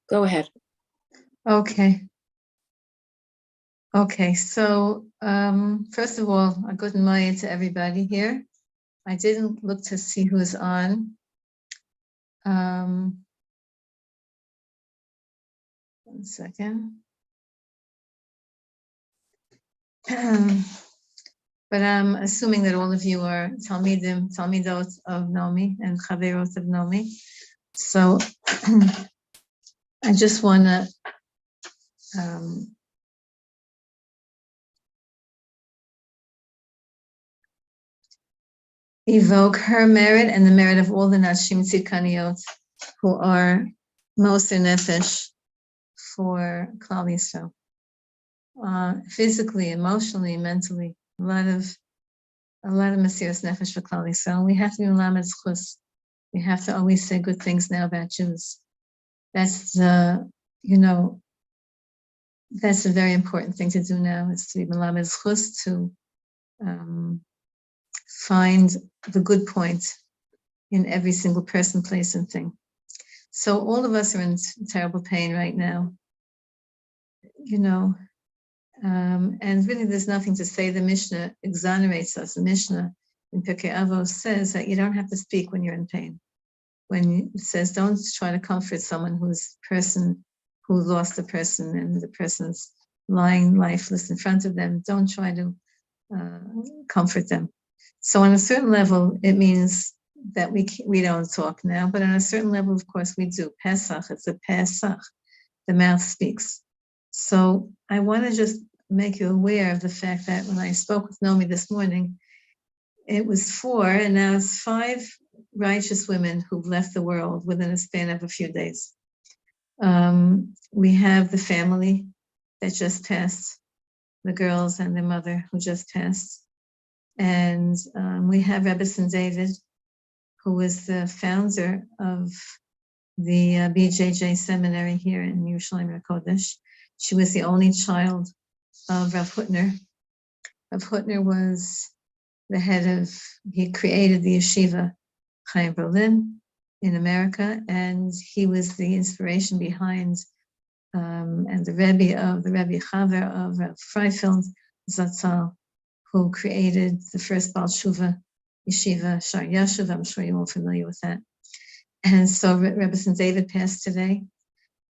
Go ahead. Okay. So first of all, a good morning to everybody here. I didn't look to see who's on. 1 second. But I'm assuming that all of you are Talmidot of Nomi and Chaverot of Nomi. So I just want to evoke her merit and the merit of all the Nashim Tzidkaniot who are Moser Nefesh for Klal Yisrael. Physically, emotionally, mentally, a lot of Mesiras Nefesh for Klal Yisrael. We have to be Melamed Zchus. We have to always say good things now about Jews. That's that's a very important thing to do now, is to be Melamed Zchus, to find the good point in every single person, place, and thing. So all of us are in terrible pain right now, and really there's nothing to say. The Mishnah exonerates us. The Mishnah in Pirkei Avos says that you don't have to speak when you're in pain. When it says don't try to comfort someone who lost a person and the person's lying lifeless in front of them, don't try to comfort them. So on a certain level, it means that we don't talk now, but on a certain level, of course, we do. Pesach, it's a Pesach. The mouth speaks. So I want to just make you aware of the fact that when I spoke with Nomi this morning, it was 4, and now it's 5 righteous women who've left the world within a span of a few days. We have the family that just passed, the girls and their mother who just passed. And we have Rebbetzin David, who was the founder of the BJJ seminary here in Yerushalayim HaKodesh. She was the only child of Rav Hutner. Rav Hutner was the head he created the yeshiva Chaim Berlin in America, and he was the inspiration behind and the Rebbe Chaver of Rav Freifeld Zatzal, who created the first Baal Tshuva yeshiva, Shar Yashuv. I'm sure you're all familiar with that. And so Rebbetzin David passed today.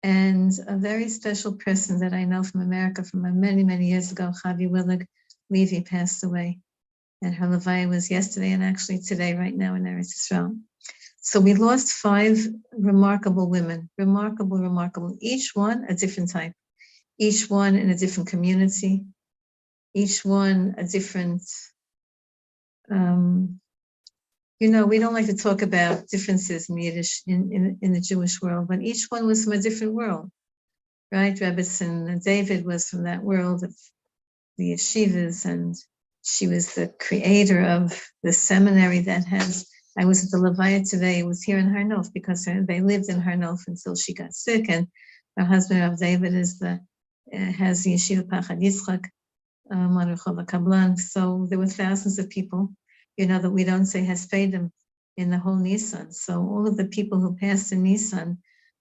And a very special person that I know from America from many, many years ago, Chavi Willig Levy, passed away. And her Levaya was yesterday and actually today, right now in Eretz Yisrael. So we lost 5 remarkable women, remarkable, each one a different type, each one in a different community, each one a different, we don't like to talk about differences in Yiddish in the Jewish world, but each one was from a different world, right? Rebbetzin David was from that world of the yeshivas, and she was the creator of the seminary that I was at the Levaya today. It was here in Har Nof because they lived in Har Nof until she got sick, and her husband Rav David has the yeshiva Pachad Yitzchak on Rochel Kablan. So there were thousands of people, that we don't say Hespedim in the whole Nisan. So all of the people who passed in Nisan,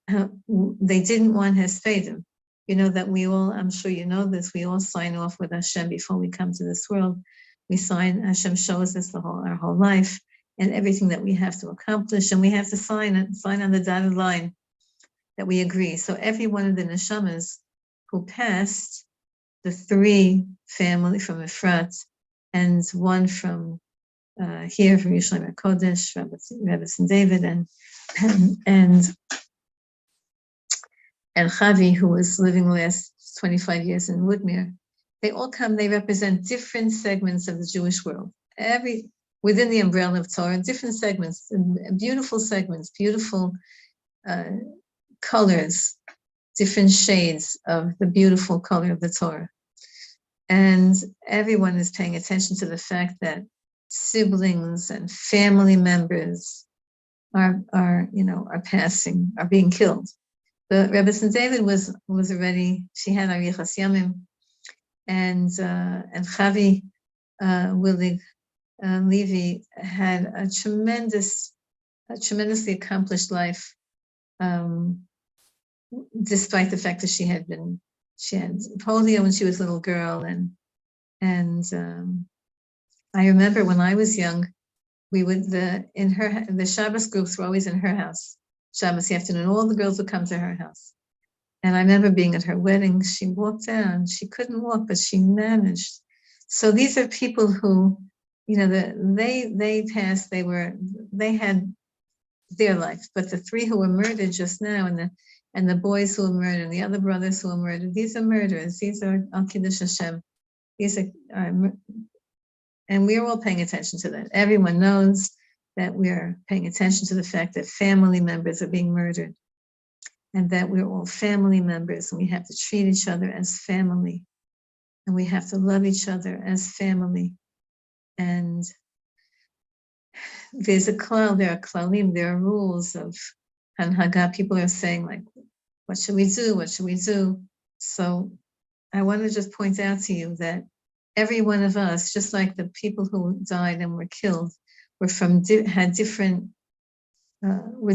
they didn't want Hespedim. That we all, I'm sure you know this, we all sign off with Hashem before we come to this world. We sign, Hashem shows us our whole life and everything that we have to accomplish, and we have to sign on the dotted line that we agree. So every one of the neshamas who passed, the 3 family from Efrat and 1 from here from Yerushalayim HaKodesh, Rebbetzin David, and Chavi, who was living the last 25 years in Woodmere, they represent different segments of the Jewish world. Within the umbrella of Torah, different segments, beautiful colors, different shades of the beautiful color of the Torah. And everyone is paying attention to the fact that siblings and family members are passing, are being killed. But Rebbetzin David was already, she had Arichas Yamim, and Chavi Willig Levy had a tremendously accomplished life. despite the fact that she had polio when she was a little girl, and I remember when I was young, we would the Shabbos groups were always in her house. Shabbos afternoon, all the girls would come to her house. And I remember being at her wedding. She walked down. She couldn't walk, but she managed. So these are people who, they passed. They had their life. But the three who were murdered just now, and the boys who were murdered, and the other brothers who were murdered, these are murderers. These are Al Kiddush Hashem. These are, and we are all paying attention to that. Everyone knows that we are paying attention to the fact that family members are being murdered, and that we're all family members, and we have to treat each other as family, and we have to love each other as family. And there are klalim, there are rules of Hanhaga. People are saying, like, what should we do? What should we do? So I want to just point out to you that every one of us, just like the people who died and were killed, were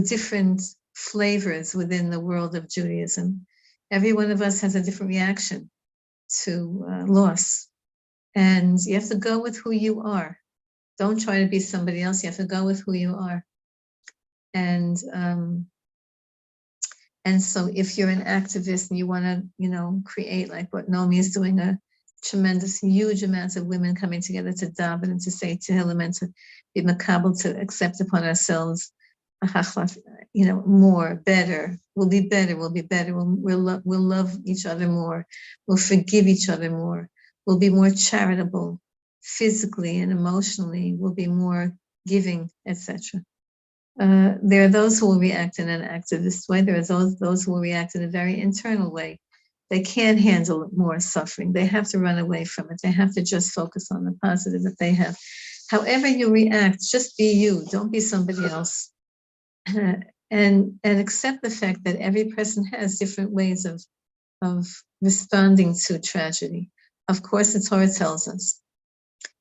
different flavors within the world of Judaism. Every one of us has a different reaction to loss. And you have to go with who you are. Don't try to be somebody else. You have to go with who you are. And so if you're an activist and you want to, create like what Naomi is doing, a tremendous, huge amounts of women coming together to daven and to say Tehillim and to be makabel, to accept upon ourselves, more, better. We'll be better. We'll love each other more. We'll forgive each other more. We'll be more charitable, physically and emotionally. We'll be more giving, etc. There are those who will react in an activist way. There are those who will react in a very internal way. They can't handle more suffering. They have to run away from it. They have to just focus on the positive that they have. However you react, just be you. Don't be somebody else. And accept the fact that every person has different ways of responding to tragedy. Of course, the Torah tells us,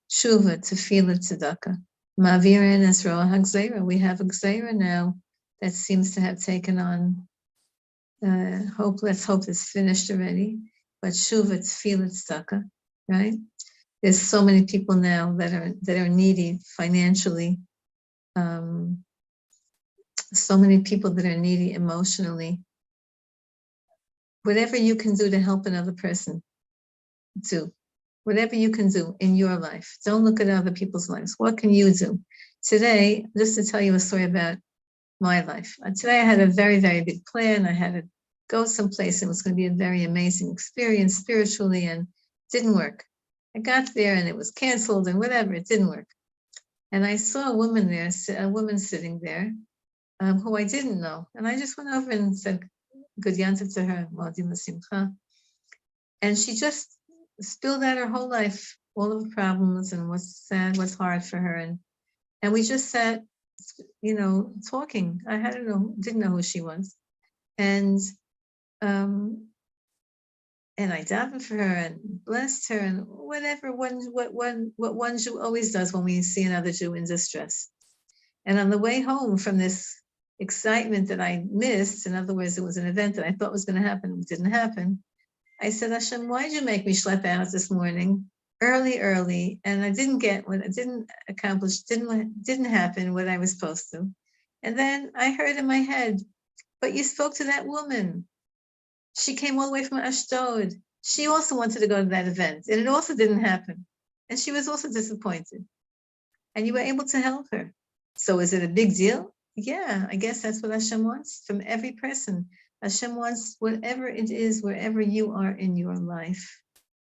Tshuva, Tefillah, Tzedakah. Ma'avirin es ro'ah ha'gzeira. We have a gzeira now that seems to have taken on let's hope it's finished already. But Tshuva, Tefillah, Tzedakah, right? There's so many people now that are needy financially. So many people that are needy emotionally. Whatever you can do to help another person, do. Whatever you can do in your life. Don't look at other people's lives. What can you do? Today, just to tell you a story about my life. Today I had a very, very big plan. I had to go someplace. It was going to be a very amazing experience spiritually, and it didn't work. I got there and it was canceled and whatever. It didn't work. And I saw a woman sitting there who I didn't know. And I just went over and said, Good Yanta to her, Modim L'Simcha. And she just spilled out her whole life, all of the problems and what's sad, what's hard for her. And we just sat, talking. Didn't know who she was. And I davened for her and blessed her and whatever what one Jew always does when we see another Jew in distress. And on the way home from this excitement that I missed, in other words, it was an event that I thought was going to happen, it didn't happen. I said, Hashem, why did you make me schlep out this morning, early, and I didn't get what I didn't accomplish, didn't happen what I was supposed to. And then I heard in my head, but you spoke to that woman. She came all the way from Ashdod. She also wanted to go to that event, and it also didn't happen. And she was also disappointed. And you were able to help her. So is it a big deal? Yeah, I guess that's what Hashem wants from every person. Hashem wants whatever it is, wherever you are in your life.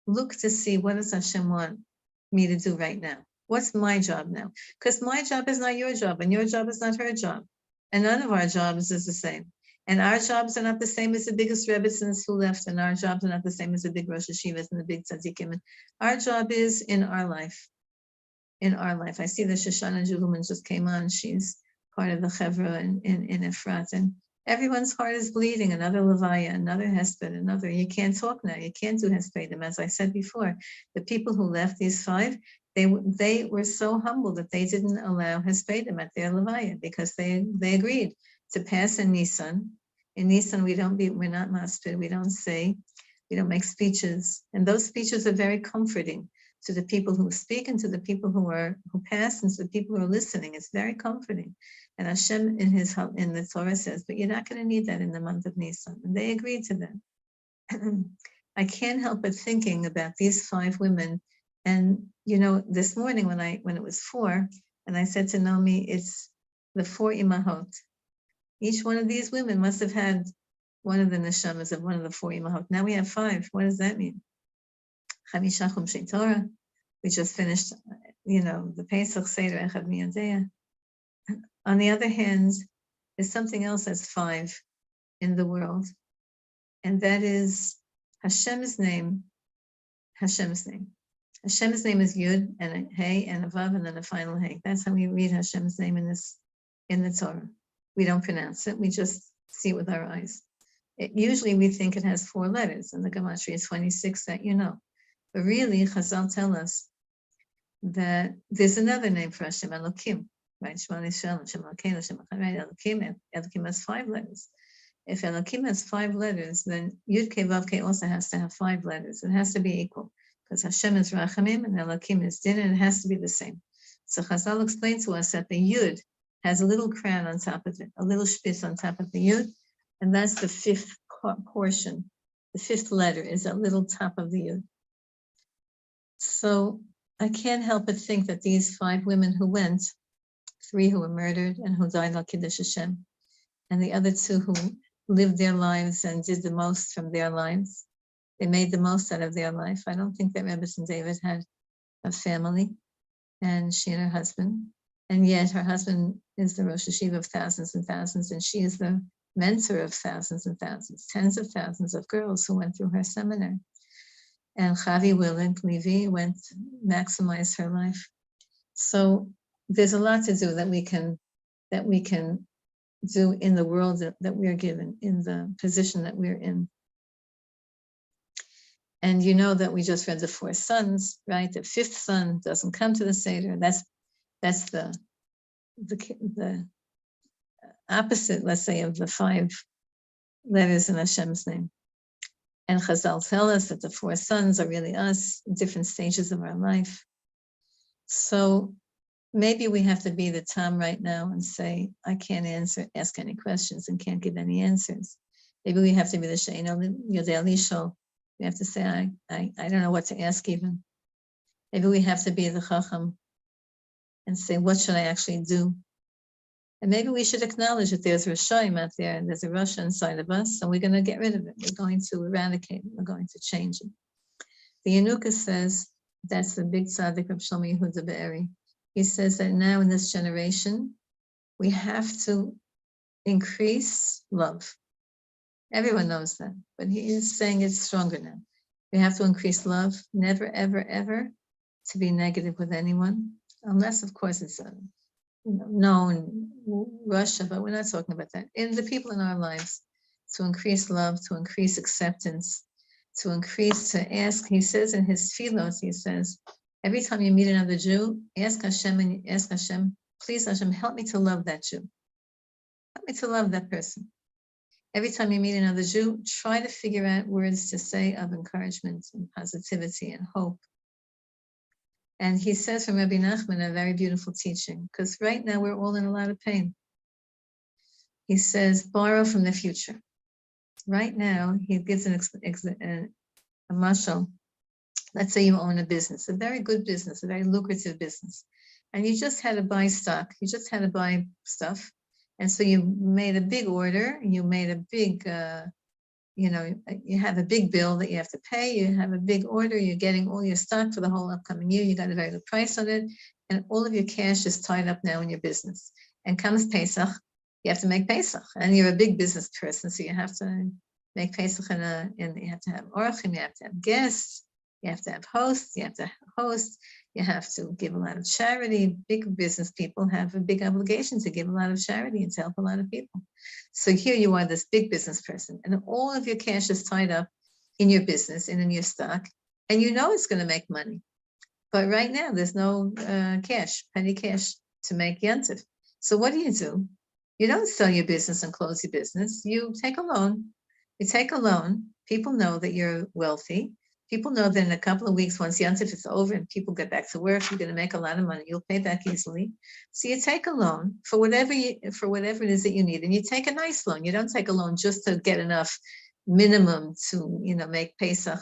Look to see, what does Hashem want me to do right now? What's my job now? Because my job is not your job, and your job is not her job. And none of our jobs is the same. And our jobs are not the same as the biggest Rebbetzins who left, and our jobs are not the same as the big Rosh Hashivas and the big Tzaddikim. And our job is in our life. In our life. I see the Shoshana Jugelman just came on. She's part of the Chevra in Efrat. And everyone's heart is bleeding. Another Levaya, another Hesped, another. You can't talk now. You can't do Hespedim. As I said before, the people who left these five, they were so humble that they didn't allow Hespedim at their Levaya because they agreed to pass in Nisan In Nisan, we're not maspid, we don't say, we don't make speeches. And those speeches are very comforting to the people who speak and to the people who pass and to the people who are listening. It's very comforting. And Hashem in the Torah says, but you're not going to need that in the month of Nisan. And they agreed to that. I can't help but thinking about these 5 women. And, this morning when it was 4, and I said to Naomi, it's the 4 imahot. Each one of these women must have had one of the neshamas of one of the 4 imahot. Now we have 5. What does that mean? Chamisha Chumshei Torah. We just finished, the Pesach Seder Echad Miyadea. On the other hand, there's something else that's 5 in the world, and that is Hashem's name. Hashem's name is Yud and a Hey and a Vav and then a final Hey. That's how we read Hashem's name in the Torah. We don't pronounce it. We just see it with our eyes. Usually we think it has 4 letters, and the Gematria is 26 that But really, Chazal tell us that there's another name for Hashem, Elokim, right? Shema Yisrael, Hashem Elokeinu, Hashem Echad, Elokim has 5 letters. If Elokim has 5 letters, then Yud Kei Vav Kei also has to have 5 letters. It has to be equal, because Hashem is Rachamim and Elokim is Din, and it has to be the same. So Chazal explained to us that the Yud has a little crown on top of it, a little spitz on top of the Yud, and that's the 5th portion. The 5th letter is that little top of the Yud. So I can't help but think that these 5 women who went, 3 who were murdered and who died like Kiddush Hashem, and the other 2 who lived their lives and did the most from their lives. They made the most out of their life. I don't think that Rebbetzin David had a family, and she and her husband, and yet her husband is the Rosh Hashiva of thousands and thousands, and she is the mentor of thousands and thousands, tens of thousands of girls who went through her seminary. And Chavi Willard Levy went to maximize her life. So there's a lot to do that we can do in the world that we're given, in the position that we're in. And that we just read the 4 sons, right? The 5th son doesn't come to the Seder. That's the opposite, let's say, of the 5 letters in Hashem's name. And Chazal tell us that the 4 sons are really us in different stages of our life. So maybe we have to be the Tom right now and say, I can't ask any questions and can't give any answers. Maybe we have to be the Sheino Yodei Lishol. We have to say, I don't know what to ask even. Maybe we have to be the Chacham and say, what should I actually do? And maybe we should acknowledge that there's Rishayim out there and there's a Russia inside of us, and we're going to get rid of it. We're going to eradicate it. We're going to change it. The Yanuka says, that's the big tzaddik of Shlomo Yehuda Be'eri. He says that now in this generation, we have to increase love. Everyone knows that, but he is saying it's stronger now. We have to increase love, never, ever, ever to be negative with anyone, unless, of course, it's known Russia, but we're not talking about that. In the people in our lives, to increase love, to increase acceptance, to ask. He says in his tefillos, he says, every time you meet another Jew, ask Hashem, please Hashem, help me to love that Jew. Help me to love that person. Every time you meet another Jew, try to figure out words to say of encouragement and positivity and hope. And he says from Rabbi Nachman a very beautiful teaching, because right now we're all in a lot of pain. He says, borrow from the future. Right now, he gives a mashal. Let's say you own a business, a very good business, a very lucrative business, and you just had to buy stock. You just had to buy stuff. And so you made a big order, you made a big, you have a big bill that you have to pay, you have a big order, you're getting all your stock for the whole upcoming year, you got a very good price on it, and all of your cash is tied up now in your business. And comes Pesach, you have to make Pesach, and you're a big business person, so you have to make Pesach and you have to have orachim, you have to have guests, you have to have hosts, you have to give a lot of charity. Big business people have a big obligation to give a lot of charity and to help a lot of people. So here you are, this big business person, and all of your cash is tied up in your business and in your stock, and you know it's going to make money. But right now, there's no cash, petty cash to make Yantif. So what do? You don't sell your business and close your business. You take a loan. You take a loan. People know that you're wealthy. People know that in a couple of weeks, once Yantif is over and people get back to work, you're going to make a lot of money. You'll pay back easily. So you take a loan for whatever it is that you need, and you take a nice loan. You don't take a loan just to get enough minimum to make Pesach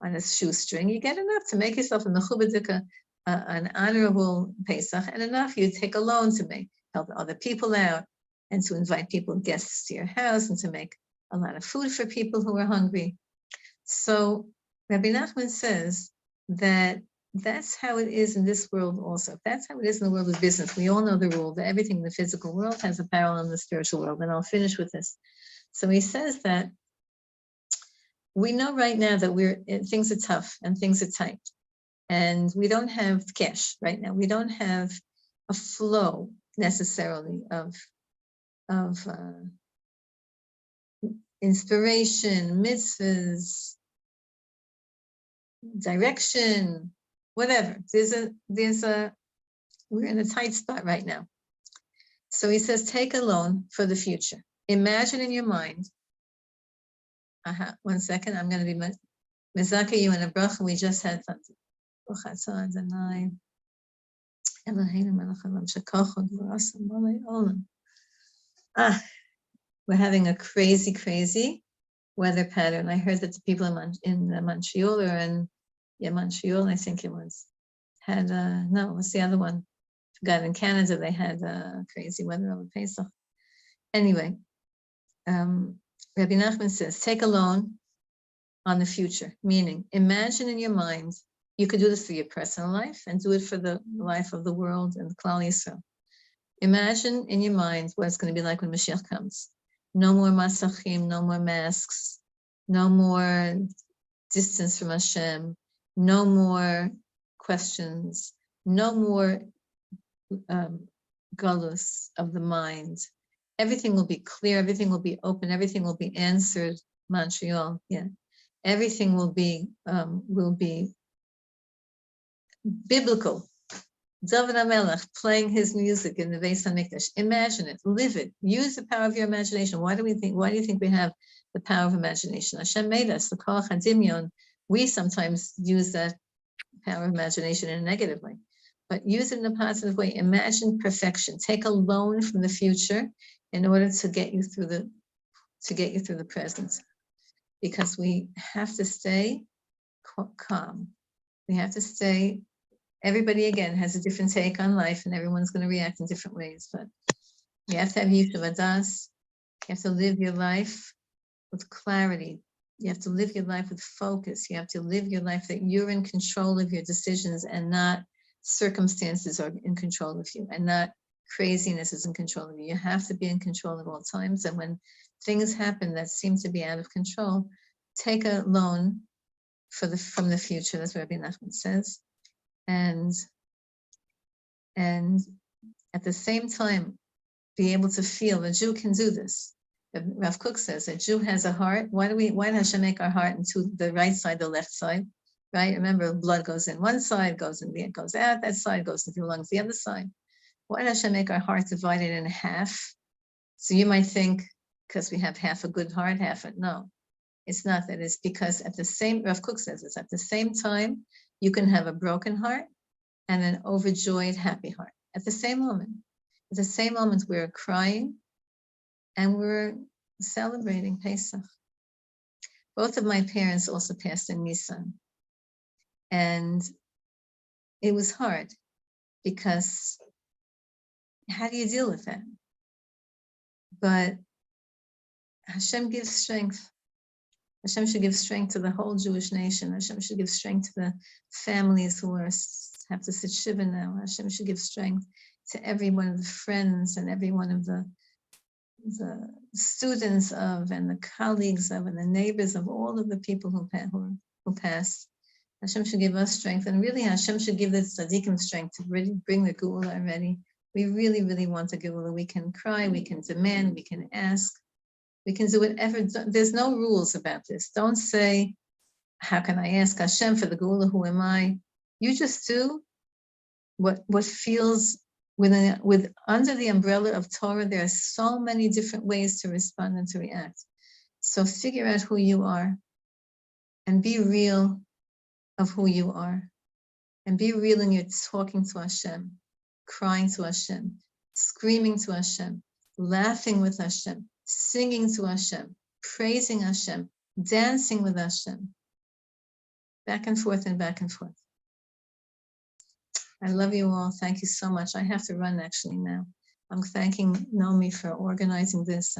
on a shoestring. You get enough to make yourself a mechubedika, an honorable Pesach, and enough you take a loan to help other people out and to invite guests to your house and to make a lot of food for people who are hungry. So Rabbi Nachman says that that's how it is in this world also. That's how it is in the world of business. We all know the rule that everything in the physical world has a parallel in the spiritual world. And I'll finish with this. So he says that we know right now that things are tough and things are tight. And we don't have cash right now. We don't have a flow necessarily of inspiration, mitzvahs, direction, whatever. We're in a tight spot right now. So he says, take a loan for the future. Imagine in your mind. 1 second, I'm going to be mezaka you in a bracha we just had. We're having a crazy weather pattern. I heard that the people in Montreal Montreal, I think it was, had what's the other one? Forgot. In Canada they had crazy weather over Pesach. Anyway, Rabbi Nachman says, take a loan on the future, meaning imagine in your mind, you could do this for your personal life and do it for the life of the world and Klal Yisrael. Imagine in your mind what it's going to be like when Mashiach comes. No more masachim, no more masks, no more distance from Hashem, no more questions, no more galus of the mind. Everything will be clear, everything will be open, everything will be answered. Montreal, yeah. Everything will be biblical. David HaMelech playing his music in the Beis HaMikdash. Imagine it, live it, use the power of your imagination. Why do you think we have the power of imagination? Hashem made us, the Koach HaDimyon. We sometimes use that power of imagination in a negative way, but use it in a positive way. Imagine perfection. Take a loan from the future in order to get you through the present, because we have to stay calm. We have to stay. Everybody, again, has a different take on life, and everyone's going to react in different ways. But you have to have Yishuv Adas. You have to live your life with clarity. You have to live your life with focus. You have to live your life that you're in control of your decisions and not circumstances are in control of you, and not craziness is in control of you. You have to be in control at all times. And when things happen that seem to be out of control, take a loan from the future. That's what Rabbi Nachman says. And at the same time, be able to feel a Jew can do this. Rav Kook says a Jew has a heart. Why does Hashem make our heart into the right side, the left side? Right? Remember, blood goes in one side, goes out that side, goes into the lungs the other side. Why does Hashem make our heart divided in half? So you might think, because we have half a good heart, no. It's not that. It's because Rav Kook says it's at the same time, you can have a broken heart and an overjoyed, happy heart. At the same moment. At the same moment, we're crying and we're celebrating Pesach. Both of my parents also passed in Nisan. And it was hard because how do you deal with that? But Hashem gives strength. Hashem should give strength to the whole Jewish nation. Hashem should give strength to the families who have to sit Shiva now. Hashem should give strength to every one of the friends and every one of the students of and the colleagues of and the neighbors of all of the people who passed. Hashem should give us strength, and really Hashem should give the tzaddikim strength to really bring the geula already. We really, really want a geula. We can cry, we can demand, we can ask. We can do whatever. There's no rules about this. Don't say, how can I ask Hashem for the geula? Who am I? You just do what feels With under the umbrella of Torah, there are so many different ways to respond and to react. So figure out who you are and be real of who you are. And be real in your talking to Hashem, crying to Hashem, screaming to Hashem, laughing with Hashem, singing to Hashem, praising Hashem, dancing with Hashem. Back and forth and back and forth. I love you all. Thank you so much. I have to run actually now. I'm thanking Naomi for organizing this.